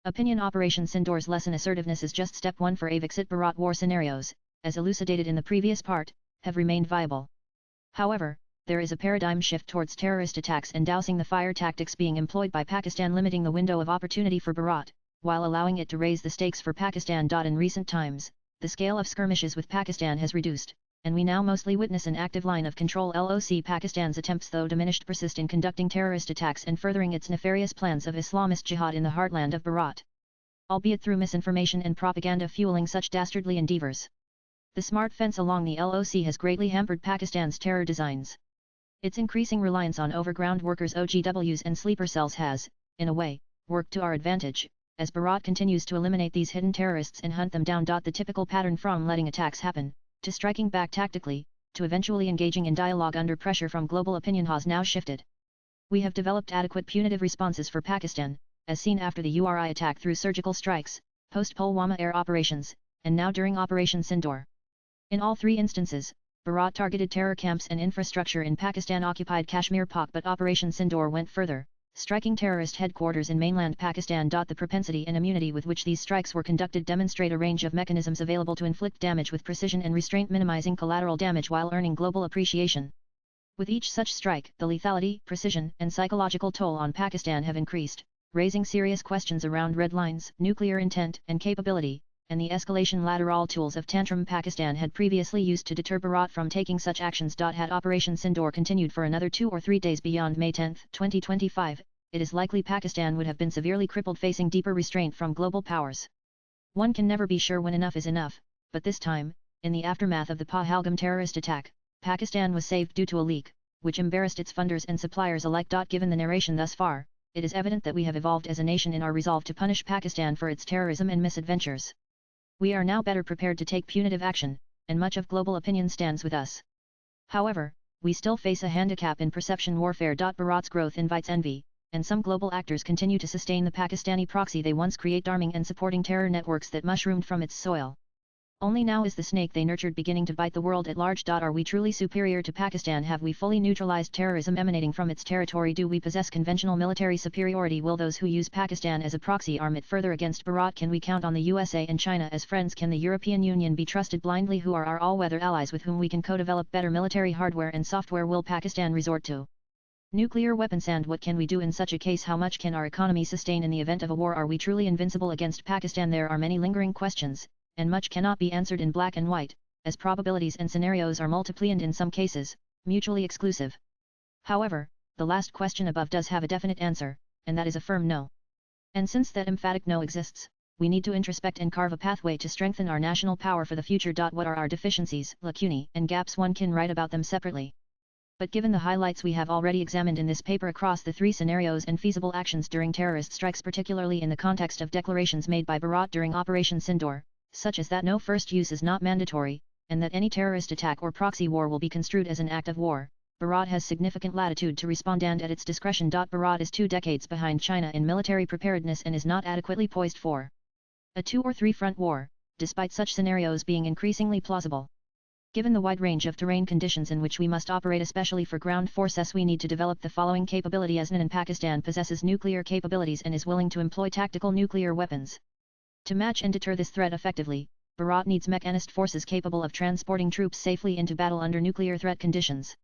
Opinion Operation Sindoors lesson assertiveness is just step 1 for a Viksit Bharat war scenarios, as elucidated in the previous part, have remained viable. However, there is a paradigm shift towards terrorist attacks and dousing the fire tactics being employed by Pakistan, limiting the window of opportunity for Bharat, while allowing it to raise the stakes for Pakistan. In recent times, the scale of skirmishes with Pakistan has reduced, and we now mostly witness an active line of control. Pakistan's attempts, though diminished, persist in conducting terrorist attacks and furthering its nefarious plans of Islamist jihad in the heartland of Bharat, albeit through misinformation and propaganda fueling such dastardly endeavors. The smart fence along the LOC has greatly hampered Pakistan's terror designs. Its increasing reliance on overground workers, OGWs and sleeper cells has, in a way, worked to our advantage, as Bharat continues to eliminate these hidden terrorists and hunt them down. The typical pattern from letting attacks happen, to striking back tactically, to eventually engaging in dialogue under pressure from global opinion has now shifted. We have developed adequate punitive responses for Pakistan, as seen after the URI attack through surgical strikes, post-Pulwama air operations, and now during Operation Sindoor. In all three instances, Bharat targeted terror camps and infrastructure in Pakistan-occupied Kashmir Pak, but Operation Sindoor went further, striking terrorist headquarters in mainland Pakistan. The propensity and immunity with which these strikes were conducted demonstrate a range of mechanisms available to inflict damage with precision and restraint, minimizing collateral damage while earning global appreciation. With each such strike, the lethality, precision, and psychological toll on Pakistan have increased, raising serious questions around red lines, nuclear intent and capability, and the escalation ladder. All tools of tantrum Pakistan had previously used to deter Bharat from taking such actions. Had Operation Sindoor continued for another 2 or 3 days beyond May 10, 2025, it is likely Pakistan would have been severely crippled, facing deeper restraint from global powers. One can never be sure when enough is enough, but this time, in the aftermath of the Pahalgam terrorist attack, Pakistan was saved due to a leak, which embarrassed its funders and suppliers alike. Given the narration thus far, it is evident that we have evolved as a nation in our resolve to punish Pakistan for its terrorism and misadventures. We are now better prepared to take punitive action, and much of global opinion stands with us. However, we still face a handicap in perception warfare. Bharat's growth invites envy, and some global actors continue to sustain the Pakistani proxy they once created, arming and supporting terror networks that mushroomed from its soil. Only now is the snake they nurtured beginning to bite the world at large. Are we truly superior to Pakistan? Have we fully neutralized terrorism emanating from its territory? Do we possess conventional military superiority? Will those who use Pakistan as a proxy arm it further against Bharat? Can we count on the USA and China as friends? Can the European Union be trusted blindly, who are our all-weather allies with whom we can co-develop better military hardware and software? Will Pakistan resort to nuclear weapons, and what can we do in such a case? How much can our economy sustain in the event of a war? Are we truly invincible against Pakistan? There are many lingering questions, and much cannot be answered in black and white, as probabilities and scenarios are multiply and in some cases, mutually exclusive. However, the last question above does have a definite answer, and that is a firm no. And since that emphatic no exists, we need to introspect and carve a pathway to strengthen our national power for the future. What are our deficiencies, lacunae, and gaps? One can write about them separately. But given the highlights we have already examined in this paper across the 3 scenarios and feasible actions during terrorist strikes, particularly in the context of declarations made by Bharat during Operation Sindoor, such as that no first use is not mandatory, and that any terrorist attack or proxy war will be construed as an act of war, Bharat has significant latitude to respond and at its discretion. Bharat is 2 decades behind China in military preparedness and is not adequately poised for a 2 or 3 front war, despite such scenarios being increasingly plausible. Given the wide range of terrain conditions in which we must operate, especially for ground forces, we need to develop the following capability. As Pakistan possesses nuclear capabilities and is willing to employ tactical nuclear weapons. To match and deter this threat effectively, Bharat needs mechanized forces capable of transporting troops safely into battle under nuclear threat conditions.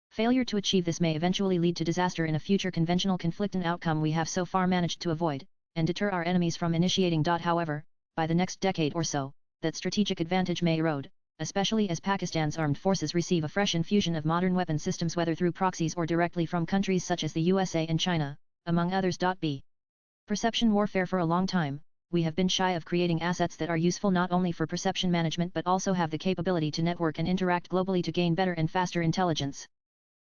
Failure to achieve this may eventually lead to disaster in a future conventional conflict, an outcome we have so far managed to avoid, and deter our enemies from initiating. However, by the next decade or so, that strategic advantage may erode, especially as Pakistan's armed forces receive a fresh infusion of modern weapon systems, whether through proxies or directly from countries such as the USA and China, among others. B. Perception warfare. For a long time, we have been shy of creating assets that are useful not only for perception management but also have the capability to network and interact globally to gain better and faster intelligence.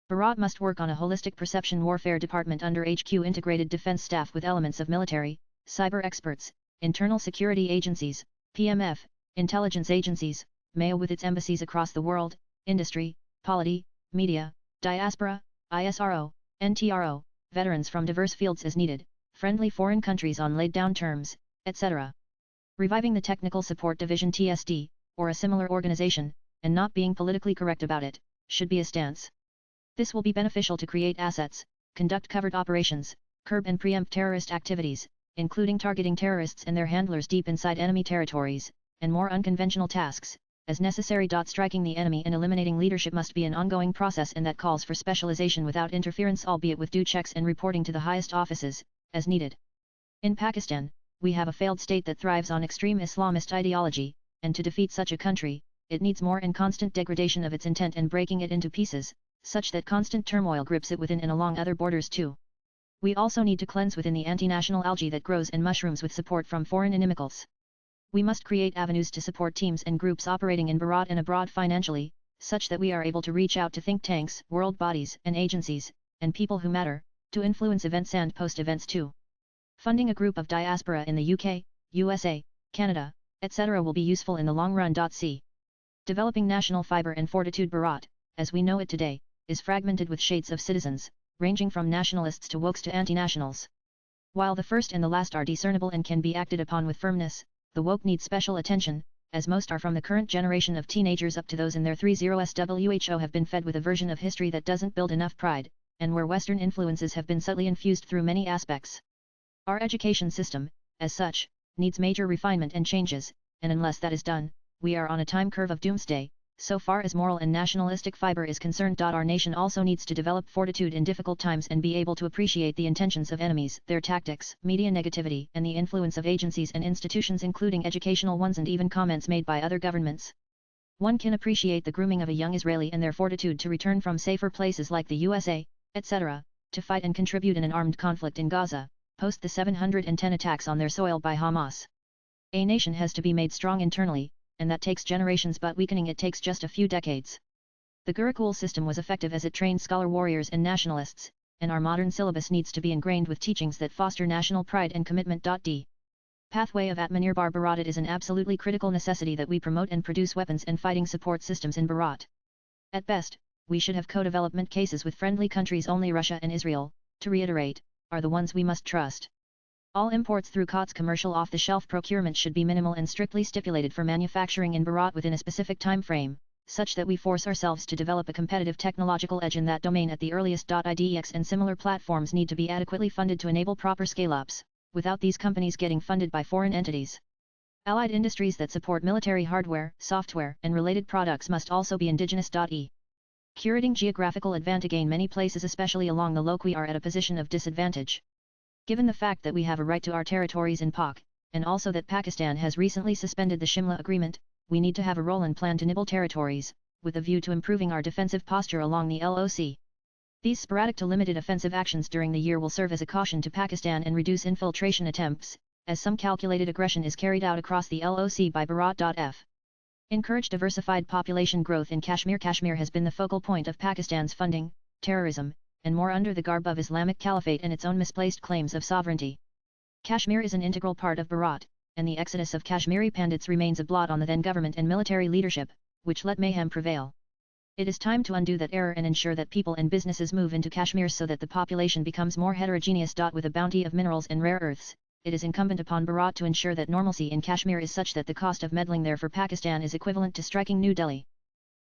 Bharat must work on a holistic perception warfare department under HQ integrated defense staff with elements of military, cyber experts, internal security agencies, PMF, intelligence agencies, MAO with its embassies across the world, industry, polity, media, diaspora, ISRO, NTRO, veterans from diverse fields as needed, friendly foreign countries on laid down terms, etc. Reviving the Technical Support Division TSD, or a similar organization, and not being politically correct about it, should be a stance. This will be beneficial to create assets, conduct covert operations, curb and preempt terrorist activities, including targeting terrorists and their handlers deep inside enemy territories, and more unconventional tasks, as necessary. Striking the enemy and eliminating leadership must be an ongoing process, and that calls for specialization without interference, albeit with due checks and reporting to the highest offices, as needed. In Pakistan, we have a failed state that thrives on extreme Islamist ideology, and to defeat such a country, it needs more and constant degradation of its intent and breaking it into pieces, such that constant turmoil grips it within and along other borders too. We also need to cleanse within the anti-national algae that grows and mushrooms with support from foreign inimicals. We must create avenues to support teams and groups operating in Bharat and abroad financially, such that we are able to reach out to think tanks, world bodies and agencies, and people who matter, to influence events and post-events too. Funding a group of diaspora in the UK, USA, Canada, etc. will be useful in the long run. C. Developing national fibre and fortitude. Bharat, as we know it today, is fragmented with shades of citizens, ranging from nationalists to wokes to anti-nationals. While the first and the last are discernible and can be acted upon with firmness, the woke need special attention, as most are from the current generation of teenagers up to those in their 30s. WHO have been fed with a version of history that doesn't build enough pride, and where Western influences have been subtly infused through many aspects. Our education system, as such, needs major refinement and changes, and unless that is done, we are on a time curve of doomsday, so far as moral and nationalistic fiber is concerned. Our nation also needs to develop fortitude in difficult times and be able to appreciate the intentions of enemies, their tactics, media negativity, and the influence of agencies and institutions, including educational ones, and even comments made by other governments. One can appreciate the grooming of a young Israeli and their fortitude to return from safer places like the USA, etc., to fight and contribute in an armed conflict in Gaza, post the 710 attacks on their soil by Hamas. A nation has to be made strong internally, and that takes generations, but weakening it takes just a few decades. The Gurukul system was effective as it trained scholar warriors and nationalists, and our modern syllabus needs to be ingrained with teachings that foster national pride and commitment. D. Pathway of Atmanirbhar Bharat. It is an absolutely critical necessity that we promote and produce weapons and fighting support systems in Bharat. At best, we should have co-development cases with friendly countries. Only Russia and Israel, to reiterate, are the ones we must trust. All imports through COTS commercial off-the-shelf procurement should be minimal and strictly stipulated for manufacturing in Bharat within a specific time frame, such that we force ourselves to develop a competitive technological edge in that domain at the earliest. IDEX and similar platforms need to be adequately funded to enable proper scale-ups, without these companies getting funded by foreign entities. Allied industries that support military hardware, software, and related products must also be indigenous. Curating geographical advantage. In many places, especially along the Lok, we are at a position of disadvantage. Given the fact that we have a right to our territories in Pak, and also that Pakistan has recently suspended the Shimla Agreement, we need to have a role and plan to nibble territories, with a view to improving our defensive posture along the LOC. These sporadic to limited offensive actions during the year will serve as a caution to Pakistan and reduce infiltration attempts, as some calculated aggression is carried out across the LOC by Bharat. Encourage diversified population growth in Kashmir. Kashmir has been the focal point of Pakistan's funding, terrorism, and more under the garb of Islamic Caliphate and its own misplaced claims of sovereignty. Kashmir is an integral part of Bharat, and the exodus of Kashmiri Pandits remains a blot on the then government and military leadership, which let mayhem prevail. It is time to undo that error and ensure that people and businesses move into Kashmir so that the population becomes more heterogeneous. With a bounty of minerals and rare earths, it is incumbent upon Bharat to ensure that normalcy in Kashmir is such that the cost of meddling there for Pakistan is equivalent to striking New Delhi.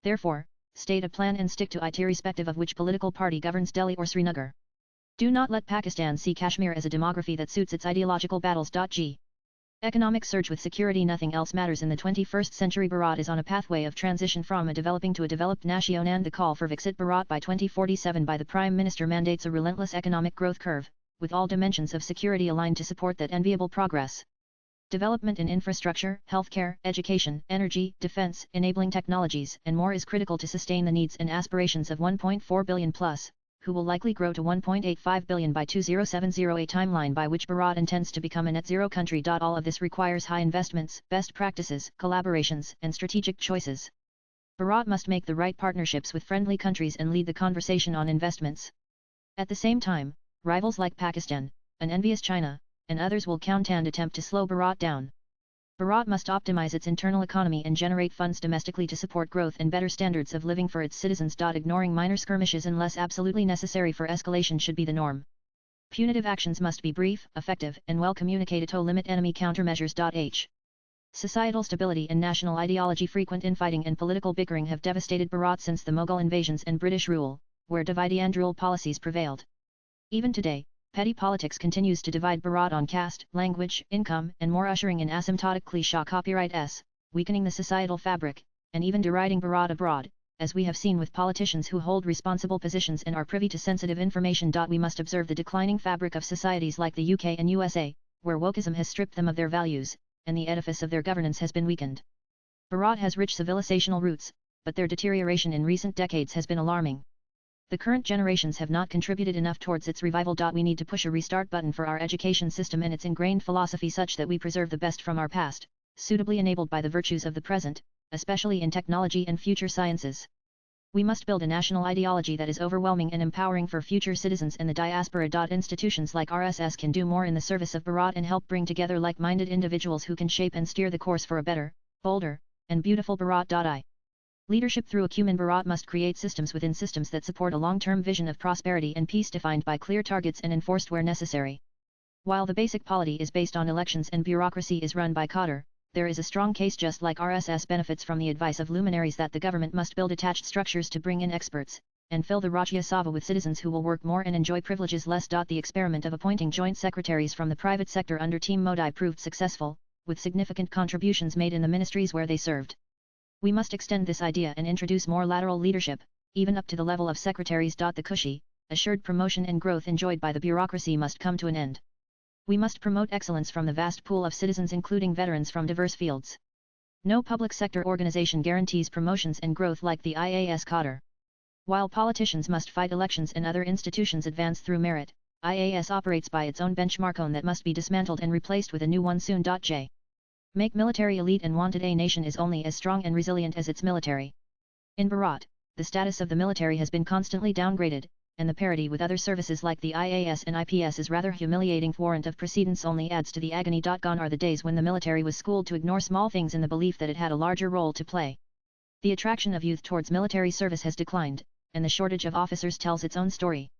Therefore, state a plan and stick to it irrespective of which political party governs Delhi or Srinagar. Do not let Pakistan see Kashmir as a demography that suits its ideological battles. G. Economic surge with security. Nothing else matters in the 21st century. Bharat is on a pathway of transition from a developing to a developed nation, and the call for Viksit Bharat by 2047 by the Prime Minister mandates a relentless economic growth curve, with all dimensions of security aligned to support that enviable progress. Development in infrastructure, healthcare, education, energy, defense, enabling technologies, and more is critical to sustain the needs and aspirations of 1.4 billion plus, who will likely grow to 1.85 billion by 2070, a timeline by which Bharat intends to become a net zero country. All of this requires high investments, best practices, collaborations, and strategic choices. Bharat must make the right partnerships with friendly countries and lead the conversation on investments. At the same time, rivals like Pakistan, an envious China, and others will counteract attempt to slow Bharat down. Bharat must optimize its internal economy and generate funds domestically to support growth and better standards of living for its citizens. Ignoring minor skirmishes unless absolutely necessary for escalation should be the norm. Punitive actions must be brief, effective, and well communicated to limit enemy countermeasures. Societal stability and national ideology. Frequent infighting and political bickering have devastated Bharat since the Mughal invasions and British rule, where divide and rule policies prevailed. Even today, Petty politics continues to divide Bharat on caste, language, income, and more, ushering in asymptotic cliché copyright weakening the societal fabric, and even deriding Bharat abroad, as we have seen with politicians who hold responsible positions and are privy to sensitive information. We must observe the declining fabric of societies like the UK and USA, where wokeism has stripped them of their values, and the edifice of their governance has been weakened. Bharat has rich civilizational roots, but their deterioration in recent decades has been alarming. The current generations have not contributed enough towards its revival. We need to push a restart button for our education system and its ingrained philosophy such that we preserve the best from our past, suitably enabled by the virtues of the present, especially in technology and future sciences. We must build a national ideology that is overwhelming and empowering for future citizens and the diaspora. Institutions like RSS can do more in the service of Bharat and help bring together like-minded individuals who can shape and steer the course for a better, bolder, and beautiful Bharat. Leadership through acumen. Bharat must create systems within systems that support a long-term vision of prosperity and peace defined by clear targets and enforced where necessary. While the basic polity is based on elections and bureaucracy is run by cadre, there is a strong case, just like RSS benefits from the advice of luminaries, that the government must build attached structures to bring in experts, and fill the Rajya Sabha with citizens who will work more and enjoy privileges less. The experiment of appointing joint secretaries from the private sector under Team Modi proved successful, with significant contributions made in the ministries where they served. We must extend this idea and introduce more lateral leadership, even up to the level of secretaries. The cushy, assured promotion and growth enjoyed by the bureaucracy must come to an end. We must promote excellence from the vast pool of citizens, including veterans from diverse fields. No public sector organization guarantees promotions and growth like the IAS cadre. While politicians must fight elections and other institutions advance through merit, IAS operates by its own benchmark that must be dismantled and replaced with a new one soon. Make military elite and wanted. A nation is only as strong and resilient as its military. In Bharat, the status of the military has been constantly downgraded, and the parity with other services like the IAS and IPS is rather humiliating. Warrant of precedence only adds to the agony. Gone are the days when the military was schooled to ignore small things in the belief that it had a larger role to play. The attraction of youth towards military service has declined, and the shortage of officers tells its own story.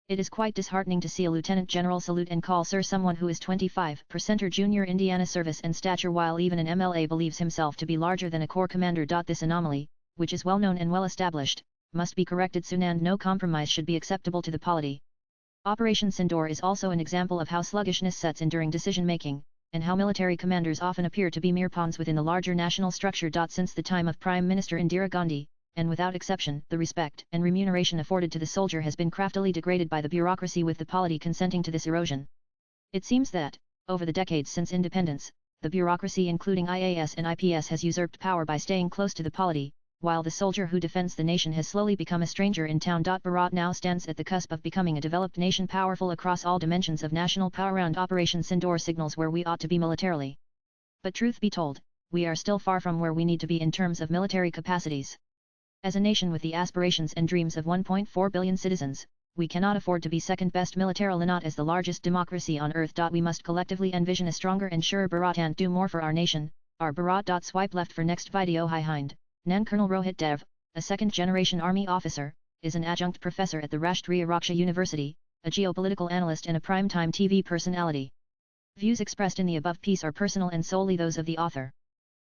It is quite disheartening to see a lieutenant general salute and call sir someone who is 25% or junior Indiana service and stature, while even an MLA believes himself to be larger than a corps commander. This anomaly, which is well known and well established, must be corrected soon, and no compromise should be acceptable to the polity. Operation Sindoors is also an example of how sluggishness sets in during decision-making, and how military commanders often appear to be mere pawns within the larger national structure. Since the time of Prime Minister Indira Gandhi, and without exception, the respect and remuneration afforded to the soldier has been craftily degraded by the bureaucracy, with the polity consenting to this erosion. It seems that, over the decades since independence, the bureaucracy including IAS and IPS has usurped power by staying close to the polity, while the soldier who defends the nation has slowly become a stranger in town. Bharat now stands at the cusp of becoming a developed nation, powerful across all dimensions of national power. Around Operation Sindoor signals where we ought to be militarily. But truth be told, we are still far from where we need to be in terms of military capacities. As a nation with the aspirations and dreams of 1.4 billion citizens, we cannot afford to be second best militarily, not as the largest democracy on earth. We must collectively envision a stronger and surer Bharat and do more for our nation. Our Bharat. Swipe left for next video. Hi Hind. Nan Colonel Rohit Dev, a second-generation Army officer, is an adjunct professor at the Rashtriya Raksha University, a geopolitical analyst and a prime-time TV personality. Views expressed in the above piece are personal and solely those of the author.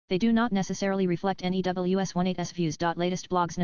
They do not necessarily reflect NEWS18's views. Latest blogs.